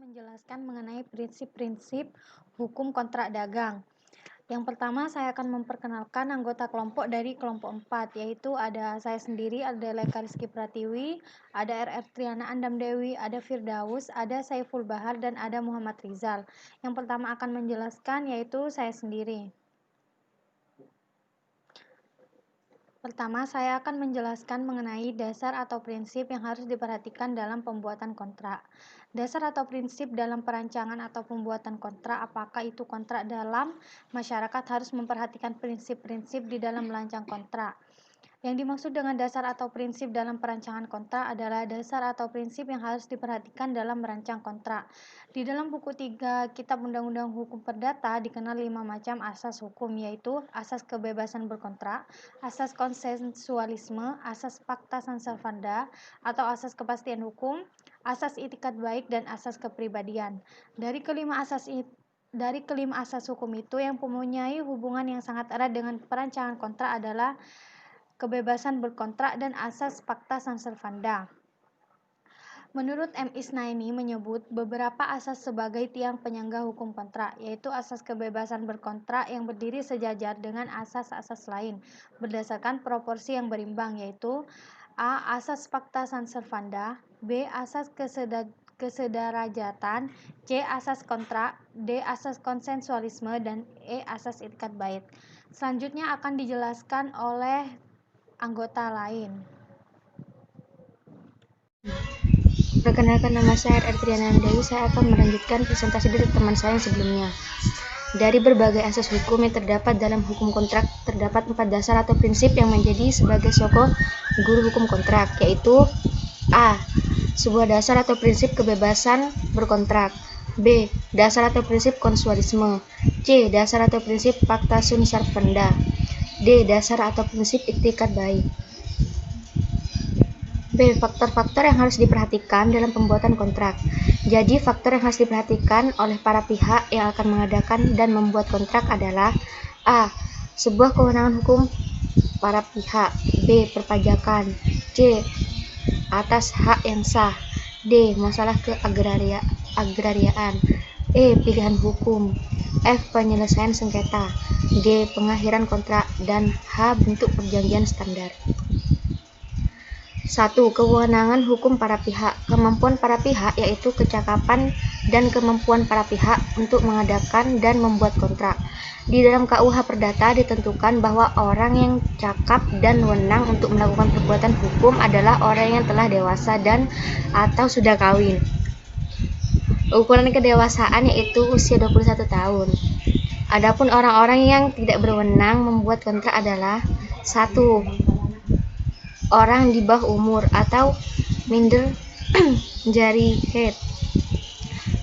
menjelaskan mengenai prinsip-prinsip hukum kontrak dagang. Yang pertama, saya akan memperkenalkan anggota kelompok dari kelompok 4, yaitu ada saya sendiri, ada Leka Rizky Pratiwi, ada RR Triana Andam Dewi, ada Firdaus, ada Saiful Bahar, dan ada Muhammad Rizal. Yang pertama akan menjelaskan yaitu saya sendiri. Pertama, saya akan menjelaskan mengenai dasar atau prinsip yang harus diperhatikan dalam pembuatan kontrak. Dasar atau prinsip dalam perancangan atau pembuatan kontrak, apakah itu kontrak dalam masyarakat harus memperhatikan prinsip-prinsip di dalam merancang kontrak. Yang dimaksud dengan dasar atau prinsip dalam perancangan kontrak adalah dasar atau prinsip yang harus diperhatikan dalam merancang kontrak. Di dalam buku 3 Kitab Undang-Undang Hukum Perdata dikenal 5 macam asas hukum, yaitu asas kebebasan berkontrak, asas konsensualisme, asas fakta sans servanda atau asas kepastian hukum, asas itikat baik, dan asas kepribadian. Dari kelima asas hukum itu, yang mempunyai hubungan yang sangat erat dengan perancangan kontrak adalah kebebasan berkontrak dan asas fakta sans servanda. Menurut M. Isnaini menyebut beberapa asas sebagai tiang penyangga hukum kontrak, yaitu asas kebebasan berkontrak yang berdiri sejajar dengan asas-asas lain berdasarkan proporsi yang berimbang, yaitu A. Asas fakta sans servanda, B. Asas kesederajatan, C. Asas kontrak, D. Asas konsensualisme, dan E. Asas itikat baik. Selanjutnya akan dijelaskan oleh anggota lain. Perkenalkan, nama saya RR Triana Dewi. Saya akan melanjutkan presentasi dari teman saya yang sebelumnya. Dari berbagai asas hukum yang terdapat dalam hukum kontrak, terdapat 4 dasar atau prinsip yang menjadi sebagai sokong guru hukum kontrak, yaitu A. Sebuah dasar atau prinsip kebebasan berkontrak, B. Dasar atau prinsip konsensualisme, C. Dasar atau prinsip fakta sunt servanda, D. Dasar atau prinsip itikat baik. B. Faktor-faktor yang harus diperhatikan dalam pembuatan kontrak. Jadi, faktor yang harus diperhatikan oleh para pihak yang akan mengadakan dan membuat kontrak adalah A. Sebuah kewenangan hukum para pihak, B. Perpajakan, C. Atas hak yang sah, D. Masalah keagrariaan, E. Pilihan hukum, F. Penyelesaian sengketa, G. Pengakhiran kontrak, dan H. Bentuk perjanjian standar. 1. Kewenangan hukum para pihak. Kemampuan para pihak yaitu kecakapan dan kemampuan para pihak untuk mengadakan dan membuat kontrak. Di dalam KUH Perdata ditentukan bahwa orang yang cakap dan wenang untuk melakukan perbuatan hukum adalah orang yang telah dewasa dan atau sudah kawin. Ukuran kedewasaan yaitu usia 21 tahun. Adapun orang-orang yang tidak berwenang membuat kontrak adalah 1. Orang di bawah umur atau minder jari head,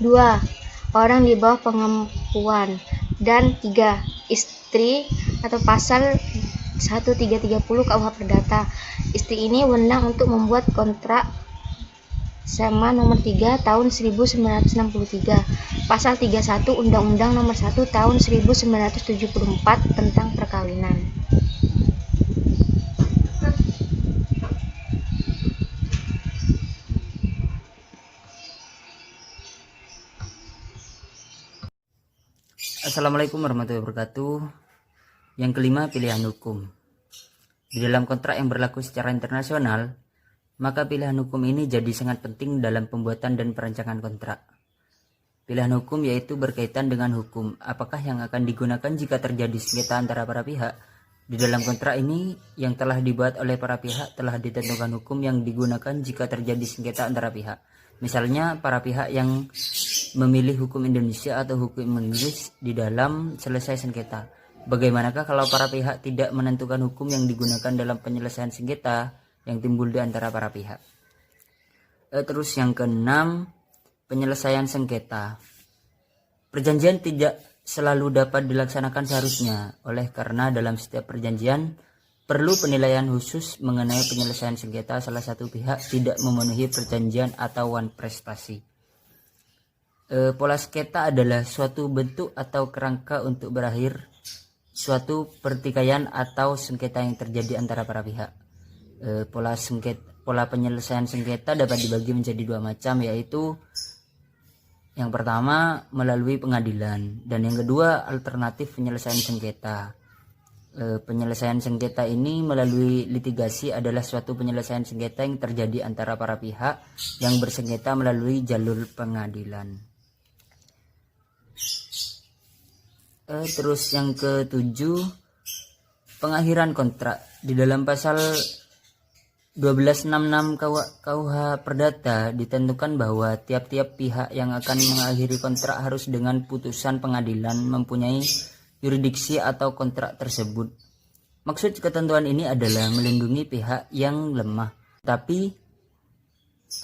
2. Orang di bawah pengempuan, dan 3. Istri atau pasal 1330 KUH Perdata. Istri ini wenang untuk membuat kontrak sama nomor 3 tahun 1963, pasal 31 Undang-Undang nomor 1 tahun 1974 tentang perkawinan. Assalamualaikum warahmatullahi wabarakatuh. Yang kelima, pilihan hukum. Di dalam kontrak yang berlaku secara internasional, maka pilihan hukum ini jadi sangat penting dalam pembuatan dan perancangan kontrak. Pilihan hukum yaitu berkaitan dengan hukum, apakah yang akan digunakan jika terjadi sengketa antara para pihak. Di dalam kontrak ini yang telah dibuat oleh para pihak telah ditentukan hukum yang digunakan jika terjadi sengketa antara pihak. Misalnya, para pihak yang memilih hukum Indonesia atau hukum Inggris di dalam selesai sengketa. Bagaimanakah kalau para pihak tidak menentukan hukum yang digunakan dalam penyelesaian sengketa yang timbul di antara para pihak? Terus yang keenam, penyelesaian sengketa. Perjanjian tidak selalu dapat dilaksanakan seharusnya, oleh karena dalam setiap perjanjian perlu penilaian khusus mengenai penyelesaian sengketa salah satu pihak tidak memenuhi perjanjian atau prestasi. Pola sengketa adalah suatu bentuk atau kerangka untuk berakhir suatu pertikaian atau sengketa yang terjadi antara para pihak. Pola penyelesaian sengketa dapat dibagi menjadi 2 macam, yaitu Yang pertama melalui pengadilan, dan yang kedua alternatif penyelesaian sengketa. Penyelesaian sengketa ini melalui litigasi adalah suatu penyelesaian sengketa yang terjadi antara para pihak yang bersengketa melalui jalur pengadilan. Terus yang ketujuh, pengakhiran kontrak. Di dalam pasal 1266 KUH Perdata ditentukan bahwa tiap-tiap pihak yang akan mengakhiri kontrak harus dengan putusan pengadilan mempunyai yurisdiksi atau kontrak tersebut. Maksud ketentuan ini adalah melindungi pihak yang lemah, tapi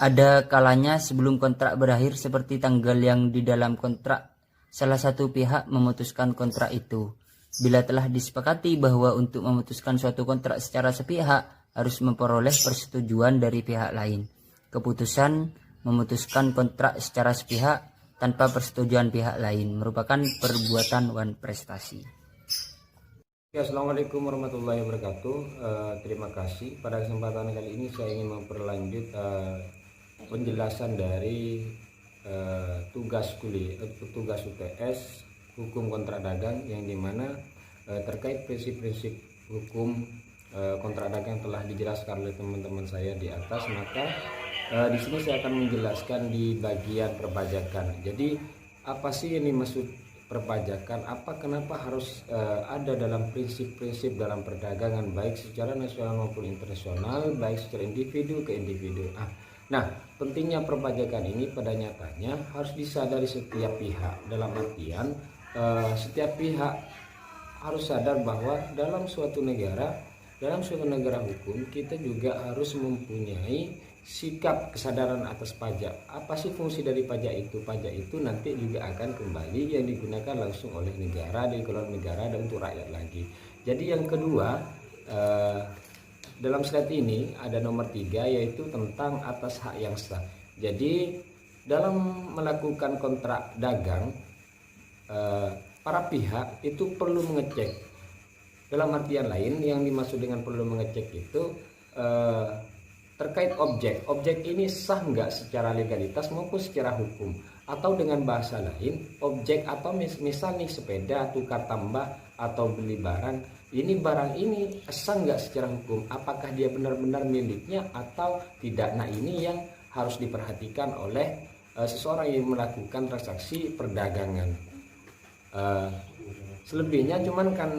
ada kalanya sebelum kontrak berakhir seperti tanggal yang di dalam kontrak salah satu pihak memutuskan kontrak itu. Bila telah disepakati bahwa untuk memutuskan suatu kontrak secara sepihak harus memperoleh persetujuan dari pihak lain. Keputusan memutuskan kontrak secara sepihak tanpa persetujuan pihak lain merupakan perbuatan wan prestasi. Ya, Assalamualaikum warahmatullahi wabarakatuh. Terima kasih. Pada kesempatan kali ini saya ingin memperlanjut penjelasan dari tugas UTS hukum kontrak dagang, yang dimana terkait prinsip-prinsip hukum kontrak dagang telah dijelaskan oleh teman-teman saya di atas. Maka di sini saya akan menjelaskan di bagian perpajakan. Jadi apa sih ini maksud perpajakan? Kenapa harus ada dalam prinsip-prinsip dalam perdagangan, baik secara nasional maupun internasional, baik secara individu ke individu. Nah, pentingnya perpajakan ini pada nyatanya harus disadari setiap pihak, dalam artian setiap pihak harus sadar bahwa dalam suatu negara hukum, kita juga harus mempunyai sikap kesadaran atas pajak. Apa sih fungsi dari pajak itu? Pajak itu nanti juga akan kembali yang digunakan langsung oleh negara, dikelola negara, dan untuk rakyat lagi. Jadi yang kedua, dalam slide ini ada nomor 3, yaitu tentang atas hak yang sah. Jadi dalam melakukan kontrak dagang, para pihak itu perlu mengecek. Dalam artian lain, yang dimaksud dengan perlu mengecek itu terkait objek ini sah nggak secara legalitas maupun secara hukum. Atau dengan bahasa lain, objek atau misal nih sepeda tukar tambah atau beli barang, ini barang ini sah nggak secara hukum, apakah dia benar-benar miliknya atau tidak. Nah, ini yang harus diperhatikan oleh seseorang yang melakukan transaksi perdagangan. Selebihnya cuman kan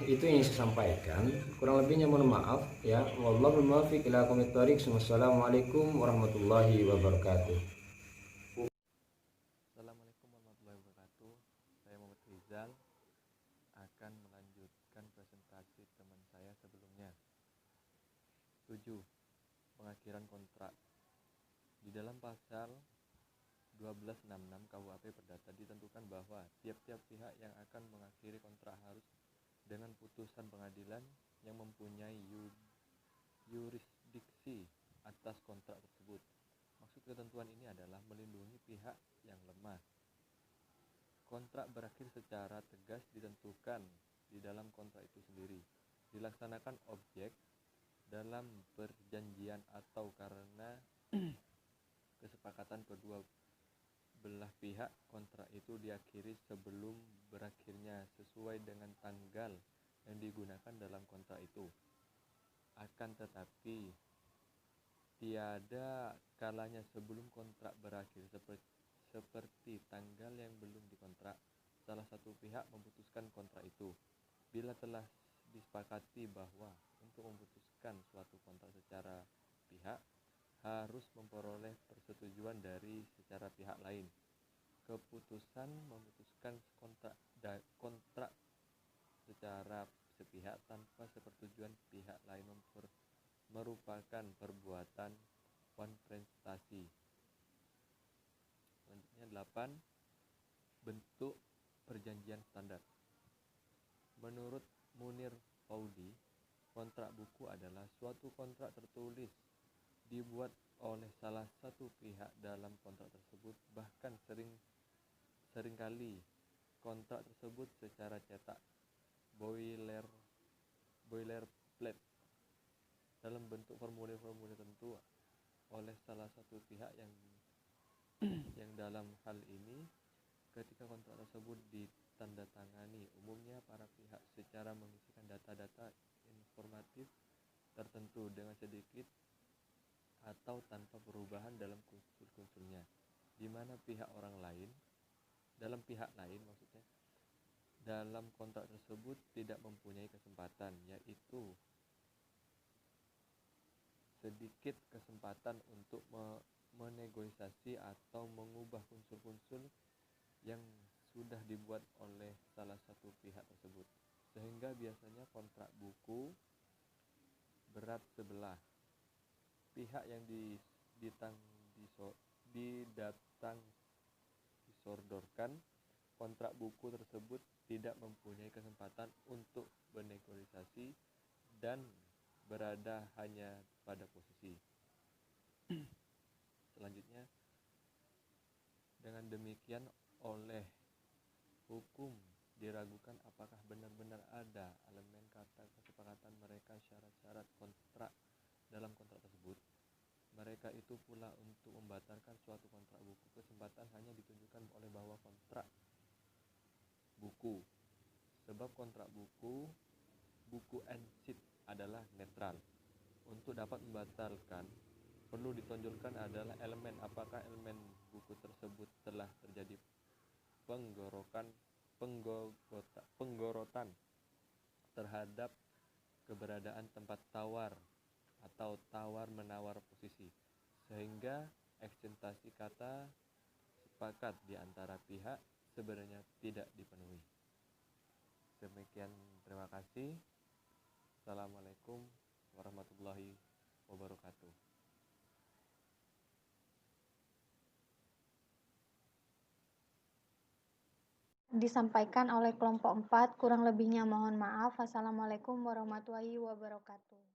itu yang saya sampaikan. Kurang lebihnya mohon maaf ya. Wallahul muwaffiq ila aqwamit thoriq. Wassalamualaikum warahmatullahi wabarakatuh. Assalamualaikum warahmatullahi wabarakatuh. Saya Muhammad Rizal akan melanjutkan presentasi teman saya sebelumnya. 7. Pengakhiran kontrak. Di dalam pasal 1266 KUHP Perdata ditentukan bahwa tiap-tiap pihak yang akan mengakhiri kontrak harus dengan putusan pengadilan yang mempunyai yurisdiksi atas kontrak tersebut. Maksud ketentuan ini adalah melindungi pihak yang lemah. Kontrak berakhir secara tegas ditentukan di dalam kontrak itu sendiri. Dilaksanakan objek dalam perjanjian atau karena kesepakatan kedua belah pihak, kontrak itu diakhiri sebelum berakhirnya sesuai dengan tanggal yang digunakan dalam kontrak itu. Akan tetapi tiada kalanya sebelum kontrak berakhir seperti tanggal yang belum dikontrak, salah satu pihak memutuskan kontrak itu. Bila telah disepakati bahwa untuk memutuskan suatu kontrak secara pihak harus memperoleh persetujuan dari secara pihak lain. Keputusan memutuskan kontrak secara sepihak tanpa sepersetujuan pihak lain merupakan perbuatan wan prestasi. Selanjutnya 8. Bentuk perjanjian standar. Menurut Munir Faudi, kontrak buku adalah suatu kontrak tertulis dibuat oleh salah satu pihak dalam kontrak tersebut, bahkan seringkali kontrak tersebut secara cetak boilerplate dalam bentuk formulir-formulir tertentu oleh salah satu pihak yang yang dalam hal ini ketika kontrak tersebut ditandatangani, umumnya para pihak secara mengisikan data-data informatif tertentu dengan sedikit atau tanpa perubahan dalam unsur-unsurnya, di mana dalam pihak lain maksudnya, dalam kontrak tersebut tidak mempunyai kesempatan, yaitu sedikit kesempatan untuk menegosiasi atau mengubah unsur-unsur yang sudah dibuat oleh salah satu pihak tersebut, sehingga biasanya kontrak buku berat sebelah pihak yang disodorkan kontrak buku tersebut tidak mempunyai kesempatan untuk bernegosiasi dan berada hanya pada posisi. Selanjutnya, dengan demikian oleh hukum diragukan apakah benar-benar ada elemen kata kesepakatan mereka syarat-syarat kontrak dalam kontrak tersebut. Mereka itu pula untuk membatalkan suatu kontrak buku, kesempatan hanya ditunjukkan oleh bahwa kontrak buku, sebab kontrak buku and sheet adalah netral. Untuk dapat membatalkan, perlu ditonjolkan adalah elemen apakah elemen buku tersebut telah terjadi penggorotan terhadap keberadaan tempat tawar atau tawar-menawar posisi, sehingga ekspektasi kata sepakat di antara pihak sebenarnya tidak dipenuhi. Demikian, terima kasih. Assalamualaikum warahmatullahi wabarakatuh. Disampaikan oleh kelompok 4, kurang lebihnya mohon maaf. Wassalamualaikum warahmatullahi wabarakatuh.